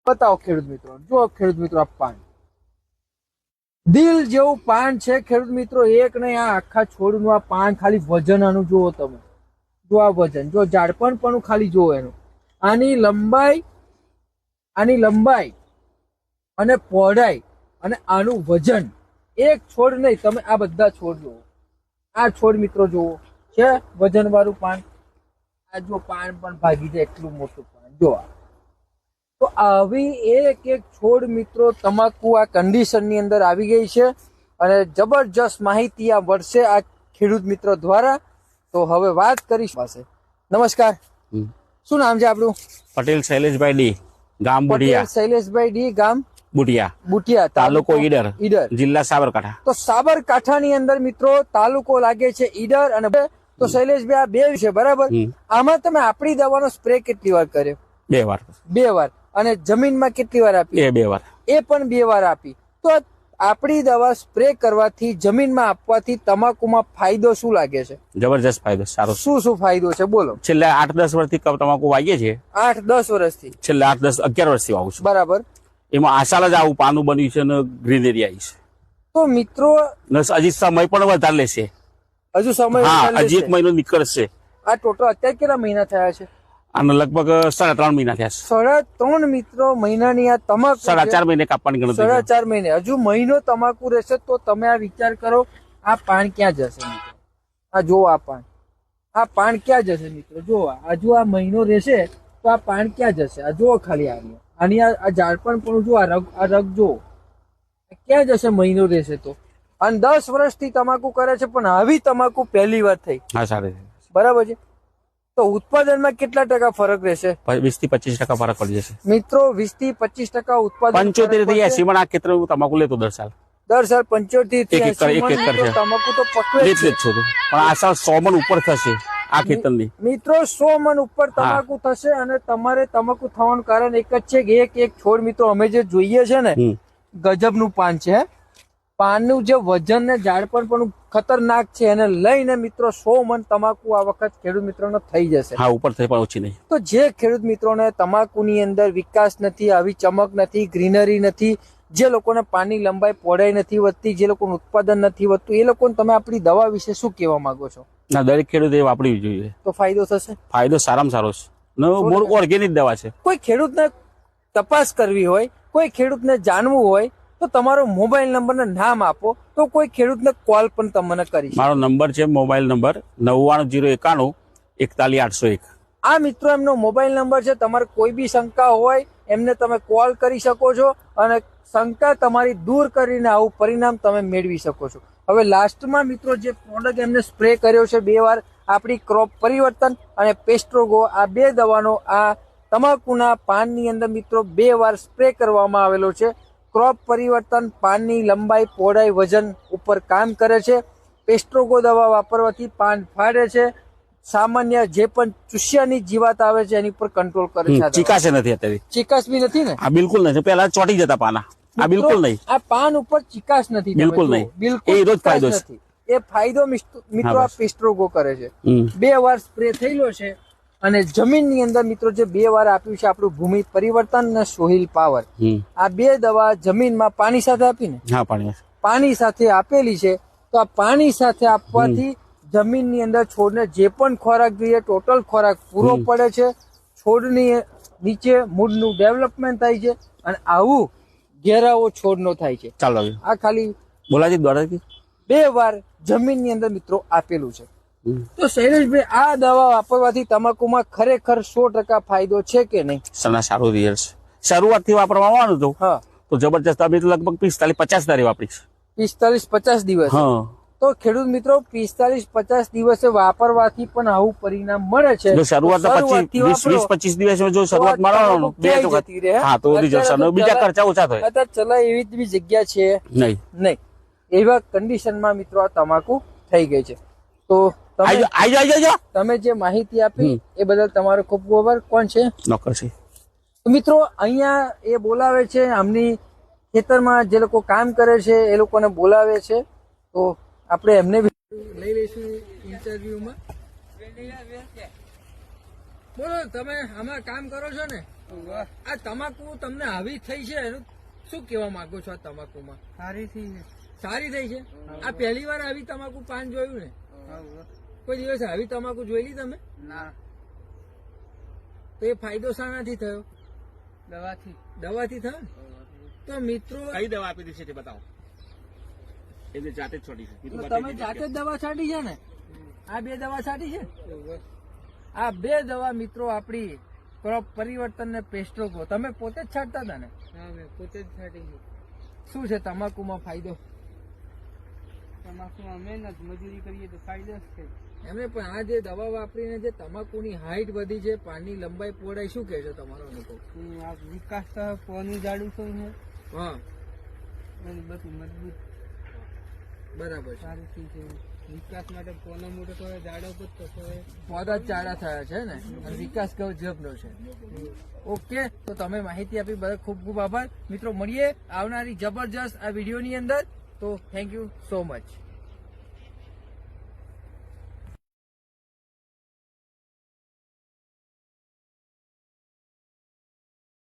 બતાવો ખેડૂત મિત્રો, જો ખેડૂત મિત્રો આ પાન દિલ જેવું પાન છે ખેડૂત મિત્રો, એક નહીં આ આખા છોડનું આ પાન, ખાલી વજન આનું જુઓ તમે, જો આ વજન, જો ઝાડપણ પણ ખાલી જુઓ એનું, આની લંબાઈ અને પહોળાઈ અને આનું વજન, એક છોડ નહીં તમે આ બધા છોડ જુઓ, આ છોડ મિત્રો જુઓ છે વજન વાળું પાન, આ જો પાન પણ ભાગી જાય એટલું મોટું પાન જો. તો આવી એક એક છોડ મિત્રો તમાકુ આ કન્ડિશનની અંદર આવી ગઈ છે અને જબરજસ્ત માહિતી આ વર્ષે આ ખેડૂત મિત્રો દ્વારા. તો હવે વાત કરીશ પાસે. નમસ્કાર, શું નામ છે આપણું? પટેલ શૈલેષભાઈ ડી, ગામ બુટિયા. શૈલેષભાઈ ડી, ગામ બુટિયા, તાલુકો ઈડર, જિલ્લા સાબરકાંઠા. તો સાબરકાંઠાની અંદર મિત્રો તાલુકો લાગે છે ઈડર. અને તો શૈલેષભાઈ આ બે છે બરાબર, આમાં તમે આપણી દવાનો સ્પ્રે કેટલી વાર કર્યો? 2 વાર. 2 વાર. અને જમીનમાં કેટલી વાર આપી? 2 વાર. એ પણ 2 વાર આપી. તો આપણી દવા સ્પ્રે કરવાથી, જમીનમાં આપવાથી તમાકુમાં ફાયદો શું લાગે છે? જબરજસ્ત ફાયદો, સારો. શું ફાયદો છે બોલો? છેલ્લા 8-10 વર્ષથી તમાકુ વાવીએ છીએ. 8-10 વર્ષથી? છેલ્લા 8-10-11 વર્ષથી વાવું છું. બરાબર. એમાં આશાલ જ આવું પાનું બન્યું છે અને ગ્રીનરી આવી છે. તો મિત્રો હજી સમય પણ વધારે લેશે. હજુ સમય? હા, હજી 1 મહિનો નીકળશે. આ ટોટલ અત્યારે કેટલા મહિના થયા છે? અને લગભગ 3.5 મહિના થયા છે. 3.5 મિત્રો મહિનાની આ તમાકુ 4.5 મહિને કાપવાની ગણતરી. 4.5 મહિને, હજુ મહિનો તમાકુ રહેશે. તો તમે આ વિચાર કરો, આ પાન ક્યાં જશે મિત્રો? આ જો આ પાન ક્યાં જશે મિત્રો? જો હજુ આ મહિનો રહેશે તો આ પાન ક્યાં જશે? આ જો ખાલી આની આ ઝાડપણ પણ જો, આ રગ જો ક્યાં જશે મહિનો રહેશે તો. અને 10 વર્ષથી તમાકુ કરે છે પણ આવી તમાકુ પહેલી વાર થઈ. હા, સારી. બરાબર છે. તો ઉત્પાદનમાં કેટલા ટકા ફરક રહેશે? 20 થી 25% ફરક પડી જશે મિત્રો. 20 થી 25% ઉત્પાદન. 75 થી 80 માં આ ખેતર તમાકુ લેતો દર સાલ 75 થી 80 તમાકુ તો પકવે જ છું. પણ આ સાલ 100 મણ ઉપર થશે આ ખેતરની. મિત્રો 100 મણ ઉપર તમાકુ થશે. અને તમારે તમાકુ થવાનું કારણ એક જ છે કે એક છોડ મિત્રો અમે જે જોઈએ છે ને, ગજબનું પાન છે. પાનનું જે વજન ને ઝાડપણ પણ ખતરનાક છે. એને લઈને મિત્રો 100 મણ તમાકુ આ વખત ખેડૂત મિત્રોને થઈ જશે. હા, ઉપર થઈ પણ ઓછી નહીં. તો જે ખેડૂત મિત્રોને તમાકુની અંદર વિકાસ નથી, આવી ચમક નથી, ગ્રીનરી નથી, જે લોકોને પાનની લંબાઈ પહોળાઈ નથી વધતી, જે લોકોનું ઉત્પાદન નથી વધતું, એ લોકોને તમે આપણી દવા વિશે શું કહેવા માંગો છો? ના, દરેક ખેડૂત એ વાપરવી જોઈએ. તો ફાયદો થશે? ફાયદો સારામાં સારો છે. ઓર્ગેનિક દવા છે. કોઈ ખેડૂતને તપાસ કરવી હોય, કોઈ ખેડૂતને જાણવું હોય તો તમારો મોબાઈલ નંબર ને નામ આપો, તો કોઈ ખેડૂતને કોલ પણ તમને કરી. મારો નંબર છે, મોબાઈલ નંબર 990191 આ મિત્રો એમનો મોબાઈલ નંબર છે. તમારે કોઈ બી શંકા હોય એમને તમે કોલ કરી શકો છો અને શંકા તમારી દૂર કરીને આવું પરિણામ તમે મેળવી શકો છો. હવે લાસ્ટમાં મિત્રો જે પ્રોડક્ટ એમને સ્પ્રે કર્યો છે 2 વાર, આપણી ક્રોપ પરિવર્તન અને પેસ્ટ્રોગો, આ 2 દવાનો આ તમાકુના પાનની અંદર મિત્રો 2 વાર સ્પ્રે કરવામાં આવેલો છે. ક્રોપ પરિવર્તન પાનની લંબાઈ, પહોળાઈ, વજન ઉપર કામ કરે છે. પેસ્ટ્રોગો દવા વાપરવાથી પાન ફાડે છે. સામાન્ય જે પણ ચૂસ્યાની જીવાત આવે છે એની પર કંટ્રોલ કરે છે. ચીકાશ નથી અત્યારે. ચીકાશ બી નથી ને? આ બિલકુલ નથી. પેલા ચોટી જતા પાના, આ બિલકુલ નહીં. આ પાન ઉપર ચીકાશ નથી, બિલકુલ નહીં. બિલકુલ એ રોજ ફાયદો છે. એ ફાયદો મિત્રો આ પેસ્ટ્રોગો કરે છે. 2 વાર સ્પ્રે થયેલો છે. અને જમીનની અંદર મિત્રો જે 2 વાર આપ્યું છે આપણું ભૂમિ પરિવર્તન અને સોઇલ પાવર, આ 2 દવા જમીનમાં પાણી સાથે આપીને, હા, પાણી સાથે આપેલી છે. તો આ પાણી સાથે આપવાથી જમીનની અંદર છોડને જે પણ ખોરાક જોઈએ ટોટલ ખોરાક પૂરો પડે છે. છોડની નીચે મૂળનું ડેવલપમેન્ટ થાય છે અને આવું ઘેરાવો છોડનો થાય છે. ચાલો આ ખાલી બોલાજી દ્વારા 2 વાર જમીનની અંદર મિત્રો આપેલું છે. તો શૈલેષભાઈ, આ દવા વાપરવાથી તમાકુમાં ખરેખર 100% ફાયદો છે કે નહીં? સારું રિઝલ્ટ છે. શરૂઆતથી વાપરવામાં આવ્યું હતું તો જબરજસ્ત. અમે લગભગ 45-50 દારે વાપરીશ. 45-50 દિવસ? તો ખેડૂત મિત્રો 45-50 દિવસે વાપરવાથી પણ આવું પરિણામ મળે છે. જો શરૂઆત 20-25 દિવસમાં જો શરૂઆત મારવાનું તો બીજા ખર્ચા ઓછા થાય. અત્યારે ચલાય એવી બી જગ્યા છે નહીં. એવા કન્ડિશનમાં મિત્રો આ તમાકુ થઈ ગઈ છે. તો તમે જે માહિતી આપી એ બદલ તમારો ખૂબ ખૂબ આભાર. કોણ છે? નોકર છે. મિત્રો અહીંયા એ બોલાવે છે, આમની ખેતરમાં જે લોકો કામ કરે છે એ લોકોને બોલાવે છે. તો આપણે એમને લઈ લઈશું ઇન્ટરવ્યુમાં. બોલો, તમે આમાં કામ કરો છો ને? આ તમાકુ તમને આવી થઈ છે એનું શું કહેવા માંગો છો? આ તમાકુમાં સારી થઈ છે. સારી થઈ છે. આ પહેલી વાર આવી તમાકુ પાન જોયું ને? કોઈ દિવસ આવી તમાકુ જોયેલી તમે? ના. તો એ ફાયદો શાનાથી થયો? દવાથી. દવાથી થયો ને? તો મિત્રો કઈ દવા આપી દીધી છે તે બતાવો. એને જાતે જ છોડી છે. તો તમે જાતે જ દવા છાંટી છે ને? આ બે દવા છાંટી છે? આ બે દવા મિત્રો આપણી ક્રોપ પરિવર્તન ને પેસ્ટ્રોકો તમે પોતે જ છાંટતા હતા ને? હા, મેં પોતે જ છાંટી છે. શું છે તમાકુમાં ફાયદો? તમાકુમાં મહેનત મજૂરી કરીએ તો ફાયદો જ છે. એમને પણ આ જે દવા વાપરીને જે તમાકુની હાઈટ વધી છે, પાનની લંબાઈ પહોળાઈ, શું કહેશો તમારો અનુભવ? આ વિકાસ તો પોની જાડું થયું છે હા, અને બધું મજબૂત બરાબર છે. સારું થઈ છે. વિકાસ માટે પોનો મોટો તો જાડો બધો તો પોદા જ ચાડા થયા છે ને, અને વિકાસ ગજબનો છે. ઓકે, તો તમે માહિતી આપી બદલ ખૂબ ખૂબ આભાર. મિત્રો મળીએ આવનારી જબરજસ્ત આ વિડીયોની અંદર. તો થેન્ક યુ સો મચ.